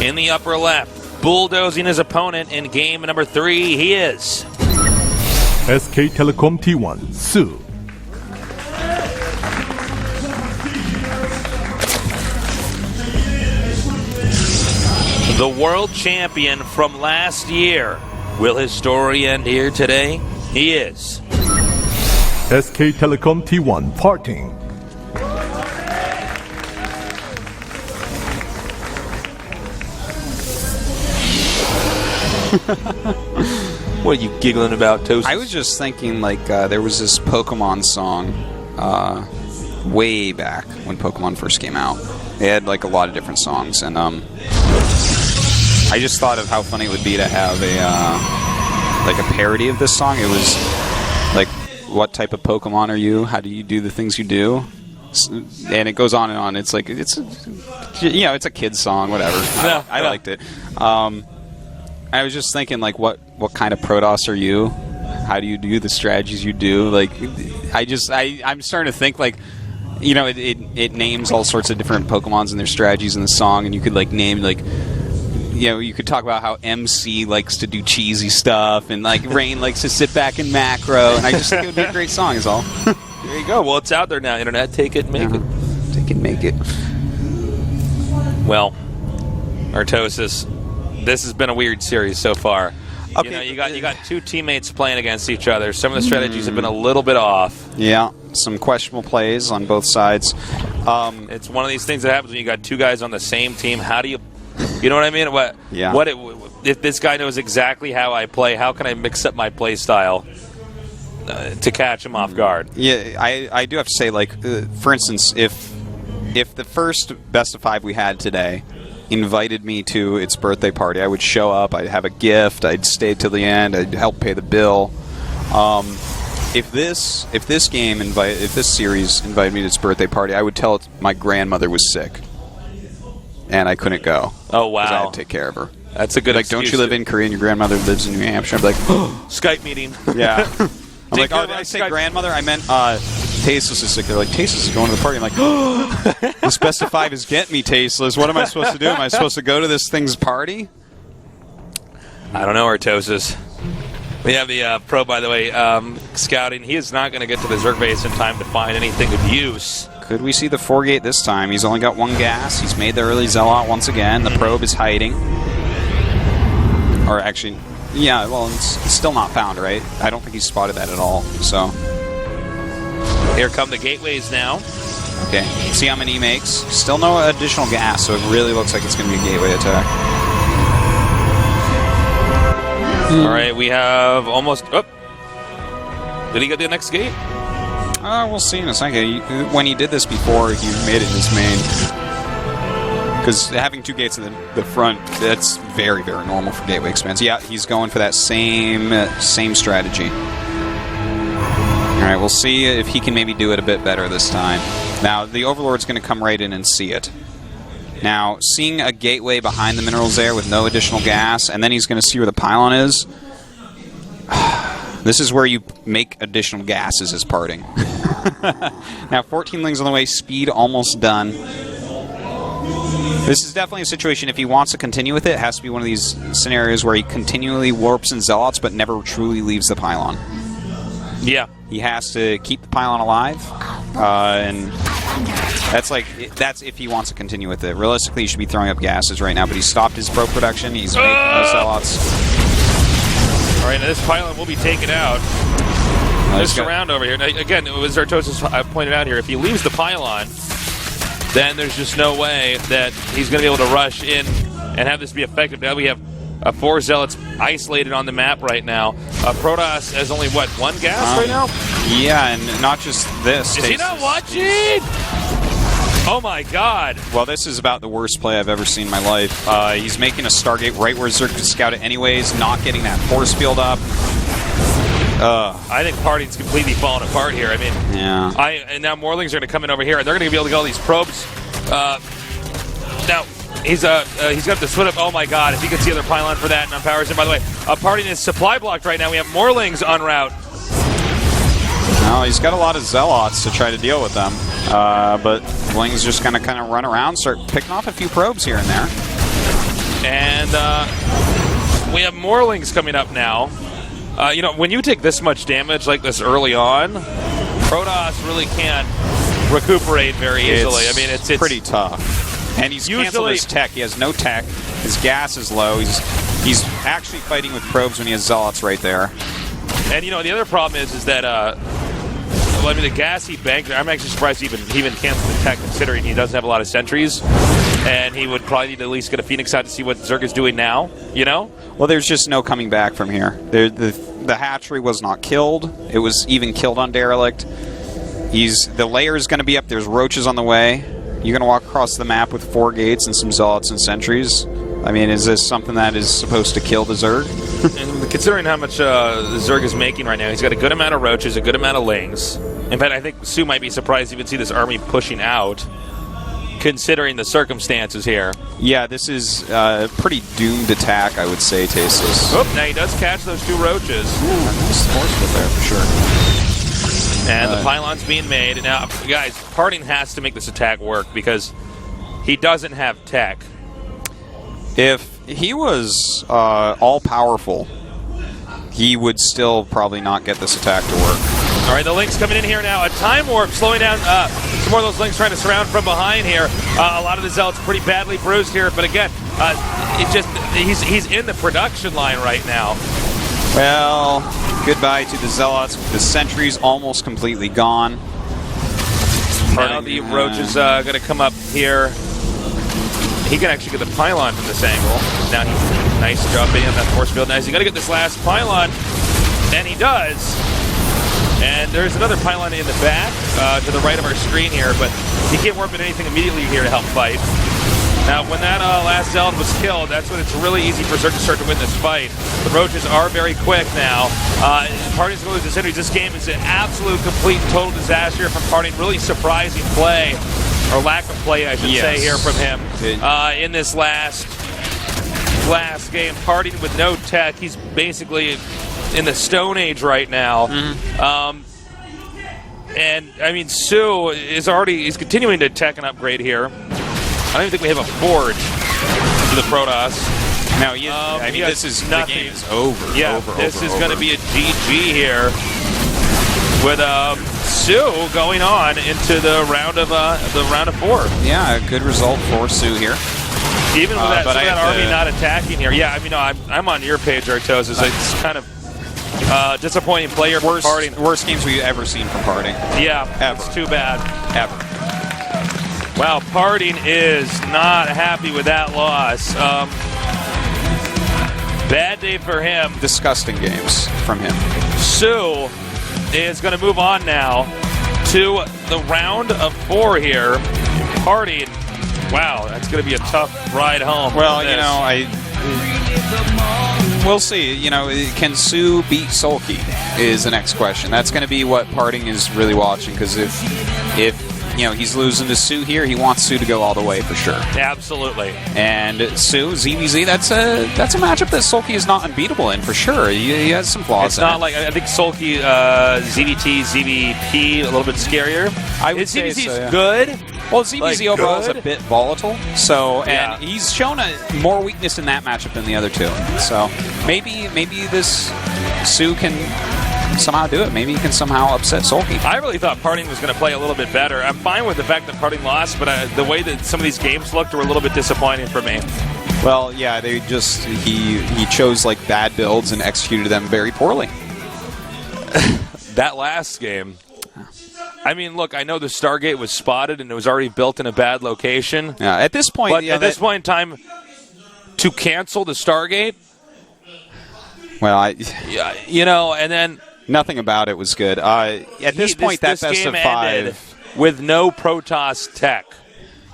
In the upper left, bulldozing his opponent in game number 3, he is SK Telecom T1, Sue. the world champion from last year. Will his story end here today? He is SK Telecom T1, Parting. What are you giggling about, Toast? I was just thinking, like, there was this Pokemon song way back when Pokemon first came out. They had, like, a lot of different songs, and I just thought of how funny it would be to have a parody of this song. It was, like, what type of Pokemon are you? How do you do the things you do? And it goes on and on. It's like, it's a kid's song, whatever. I liked it. I was just thinking, like, what kind of Protoss are you? How do you do the strategies you do? Like, I'm starting to think, like, you know, it names all sorts of different Pokemons and their strategies in the song, and you could, like, name, like, you know, you could talk about how MC likes to do cheesy stuff, and, like, Rain likes to sit back and macro, and I just think it would be a great song, is all. There you go. Well, it's out there now, Internet. Take it, make it. Take it, make it. Well, Artosis, this has been a weird series so far. Okay. You know, you got two teammates playing against each other. Some of the strategies have been a little bit off. Yeah, some questionable plays on both sides. It's one of these things that happens when you got two guys on the same team. How do you know what I mean? If this guy knows exactly how I play, how can I mix up my play style to catch him off guard? Yeah, I do have to say, like, for instance, if the first best of 5 we had today invited me to its birthday party, I would show up, I'd have a gift, I'd stay till the end, I'd help pay the bill. If this series invited me to its birthday party, I would tell it my grandmother was sick and I couldn't go. Oh, wow. Because I had to take care of her. That's a good excuse. Don't you live in Korea and your grandmother lives in New Hampshire? I'm like, Skype meeting. Yeah. I'm like, oh, did I say grandmother? I meant Tasteless is sick. They're like, Tasteless is going to the party. I'm like, oh, this best of 5 is getting me, Tasteless. What am I supposed to do? Am I supposed to go to this thing's party? I don't know, Artosis. We have the pro, by the way, scouting. He is not going to get to the Zerg base in time to find anything of use. Could we see the 4-gate this time? He's only got 1 gas. He's made the early Zealot once again. The probe is hiding. Or actually, yeah, well, it's still not found, right? I don't think he's spotted that at all, so. Here come the gateways now. Okay, see how many he makes. Still no additional gas, so it really looks like it's going to be a gateway attack. All right, we have almost... Oh. Did he get the next gate? We'll see in a second. When he did this before, he made it his main. Because having 2 gates in the front, that's very, very normal for gateway expands. Yeah, he's going for that same strategy. All right, we'll see if he can maybe do it a bit better this time. Now, the Overlord's going to come right in and see it. Now, seeing a gateway behind the minerals there with no additional gas, and then he's going to see where the pylon is. This is where you make additional gases as parting. Now, 14 lings on the way, speed almost done. This is definitely a situation, if he wants to continue with it, it has to be one of these scenarios where he continually warps and zealots but never truly leaves the pylon. Yeah. He has to keep the pylon alive, and that's if he wants to continue with it. Realistically, he should be throwing up gases right now, but he's stopped his probe production. He's making those zealots. All right, now this pylon will be taken out. Just around over here. Now, again, as Artosis pointed out here, if he leaves the pylon, then there's just no way that he's going to be able to rush in and have this be effective. Now we have 4 zealots isolated on the map right now. Protoss has only, what, 1 gas right now? Yeah, and not just this. Is he not watching? Oh my god. Well, this is about the worst play I've ever seen in my life. He's making a Stargate right where Zerg could scout it anyways, not getting that force field up. I think party's completely falling apart here. I mean, yeah. And now Morlings are going to come in over here, and they're going to be able to get all these probes. Now, he's got the split up. Oh my god, if he gets the other pylon for that and unpowers him. By the way, party is supply blocked right now. We have Morlings en route. Well, he's got a lot of zealots to try to deal with them. But Bling's just going to kind of run around, start picking off a few probes here and there. And we have more links coming up now. You know, when you take this much damage like this early on, Protoss really can't recuperate very easily. I mean, it's pretty tough. And he's canceled his tech. He has no tech. His gas is low. He's actually fighting with probes when he has Zealots right there. And, you know, the other problem is that, well, I mean, the gas he banked, I'm actually surprised he even canceled the tech, considering he doesn't have a lot of sentries. And he would probably need to at least get a Phoenix out to see what Zerg is doing now, you know? Well, there's just no coming back from here. The hatchery was not killed. It was even killed on Derelict. The layer is going to be up. There's roaches on the way. You're going to walk across the map with 4 gates and some Zealots and sentries. I mean, is this something that is supposed to kill the Zerg? And considering how much the Zerg is making right now, he's got a good amount of roaches, a good amount of lings. In fact, I think Sue might be surprised to even see this army pushing out, considering the circumstances here. Yeah, this is a pretty doomed attack, I would say, Tasteless. Oh, now he does catch those 2 roaches. Nice forceful there, for sure. And the pylon's being made. Now, guys, Parting has to make this attack work because he doesn't have tech. If he was all-powerful, he would still probably not get this attack to work. All right, the Link's coming in here now. A Time Warp slowing down some more of those Links trying to surround from behind here. A lot of the Zealots pretty badly bruised here, but again, he's in the production line right now. Well, goodbye to the Zealots. The sentry's almost completely gone. Now the Roach is going to come up here. He can actually get the pylon from this angle. Now nice job being on that force field. Now he's got to get this last pylon, and he does. And there's another pylon in the back to the right of our screen here, but he can't warp in anything immediately here to help fight. Now, when that last Zealot was killed, that's when it's really easy for Zerg to start to win this fight. The Roaches are very quick now. Parting's going to lose the sentries. This game is an absolute, complete, and total disaster from Parting. Really surprising play, or lack of play, I should say, here from him in this last game. Parting with no tech. He's basically in the Stone Age right now. And, I mean, Sue is continuing to tech and upgrade here. I don't even think we have a forge for the Protoss. No, I mean, this is nothing. The game is over. Yeah, this is going to be a GG here with Sue going on into the round of 4. Yeah, a good result for Sue here. Even with that army not attacking here. Yeah, I mean, no, I'm on your page, Artos. It's kind of disappointing player for Parting. Worst games we've ever seen from Parting. Yeah, ever. It's too bad. Ever. Wow, Parting is not happy with that loss. Bad day for him. Disgusting games from him. Sue is going to move on now to the round of 4 here. Parting, wow, that's going to be a tough ride home. Well, you know, we'll see. You know, can Sue beat Sulky is the next question. That's going to be what Parting is really watching, because if you know, he's losing to Sue here, he wants Sue to go all the way for sure. Absolutely. And Sue, ZVZ, that's a matchup that Sulky is not unbeatable in for sure. He has some flaws. It's not like, I think Sulky, ZVT, ZVP, a little bit scarier. I would say ZVZ's so, yeah. good. Well, ZVZ overall is a bit volatile, and he's shown more weakness in that matchup than the other two. So maybe this Sue can somehow do it. Maybe he can somehow upset Sulky. I really thought Parting was going to play a little bit better. I'm fine with the fact that Parting lost, but the way that some of these games looked were a little bit disappointing for me. Well, yeah, he chose like bad builds and executed them very poorly. That last game. I mean, look, I know the Stargate was spotted and it was already built in a bad location. Yeah, at this point, but at this point in time, to cancel the Stargate. Well, you know, and then nothing about it was good. At this point, that best of 5 with no Protoss tech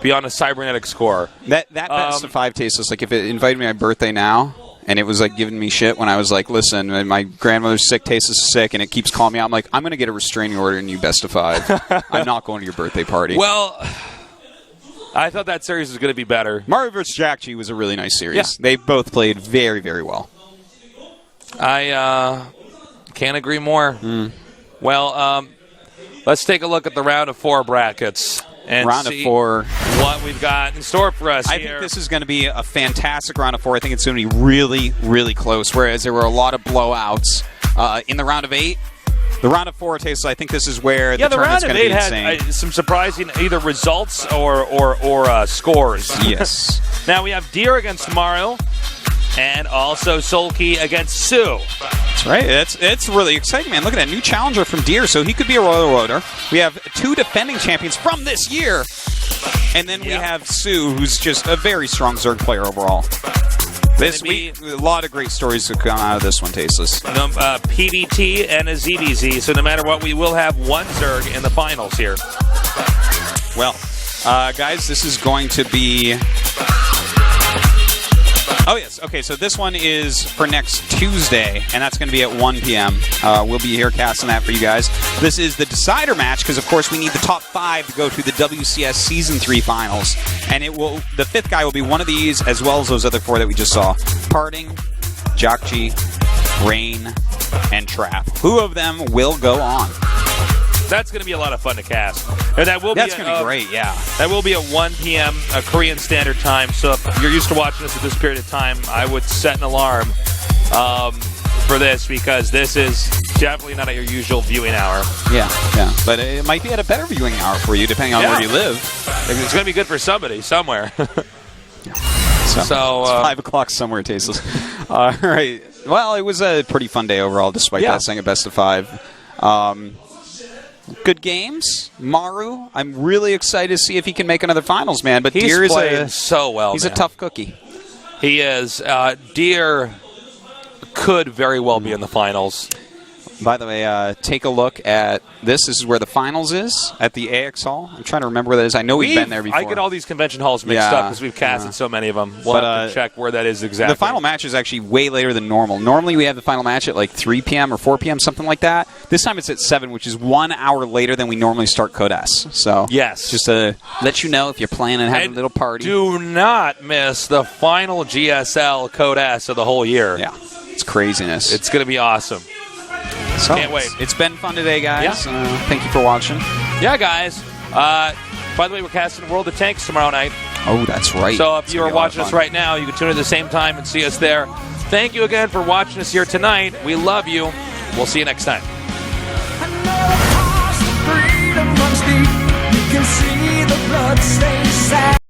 beyond a cybernetic score. That best of 5 tasteless. Like if it invited me on my birthday now, and it was like giving me shit when I was like, listen, my grandmother's sick, Tasteless is sick, and it keeps calling me out. I'm like, I'm going to get a restraining order and you best of 5. I'm not going to your birthday party. Well, I thought that series was going to be better. Mario vs. Jack G was a really nice series. Yeah. They both played very, very well. I can't agree more. Well, let's take a look at the round of 4 brackets. and round of see 4. what we've got in store for us I here. think this is going to be a fantastic round of 4. I think it's going to be really, really close, whereas there were a lot of blowouts in the round of 8. The round of 4 tastes. I think this is where the tournament's going to be insane. Had some surprising either results or scores. Yes. Now we have Deer against Mario, and also Solkey against Sue. That's right. It's really exciting, man. Look at that new challenger from Deer, so he could be a Royal Roader. We have 2 defending champions from this year, and then we have Sue, who's just a very strong Zerg player overall. This week, a lot of great stories to come out of this one, Tasteless. PBT and a ZBZ, so no matter what, we will have one Zerg in the finals here. Well, guys, this is going to be... Oh, yes. Okay, so this one is for next Tuesday, and that's going to be at 1 p.m. We'll be here casting that for you guys. This is the decider match, because, of course, we need the top 5 to go to the WCS Season 3 Finals. And the 5th guy will be one of these, as well as those other 4 that we just saw. Parting, Jockji, Rain, and Trap. Who of them will go on? That's going to be a lot of fun to cast. And that's going to be great, yeah. That will be at 1 p.m. Korean Standard Time. So if you're used to watching this at this period of time, I would set an alarm for this, because this is definitely not at your usual viewing hour. Yeah. But it might be at a better viewing hour for you, depending on where you live. It's going to be good for somebody somewhere. So it's 5 o'clock somewhere, Tasteless. All right. Well, it was a pretty fun day overall, despite that saying a best of 5. Good games. Maru, I'm really excited to see if he can make another finals, man. But Deer is playing so well. He's a tough cookie. He is. Deer could very well be in the finals. By the way, take a look at this. This is where the finals is, at the AX Hall. I'm trying to remember where that is. I know we've been there before. I get all these convention halls mixed up because we've casted so many of them. We'll have to check where that is exactly. The final match is actually way later than normal. Normally we have the final match at like 3 p.m. or 4 p.m., something like that. This time it's at 7, which is 1 hour later than we normally start Code S. So just to let you know if you're planning on having a little party. Do not miss the final GSL Code S of the whole year. Yeah, it's craziness. It's going to be awesome. So can't wait. It's been fun today, guys. Thank you for watching. Yeah, guys. By the way, we're casting World of Tanks tomorrow night. Oh, that's right. So if you are watching us right now, you can tune in at the same time and see us there. Thank you again for watching us here tonight. We love you. We'll see you next time.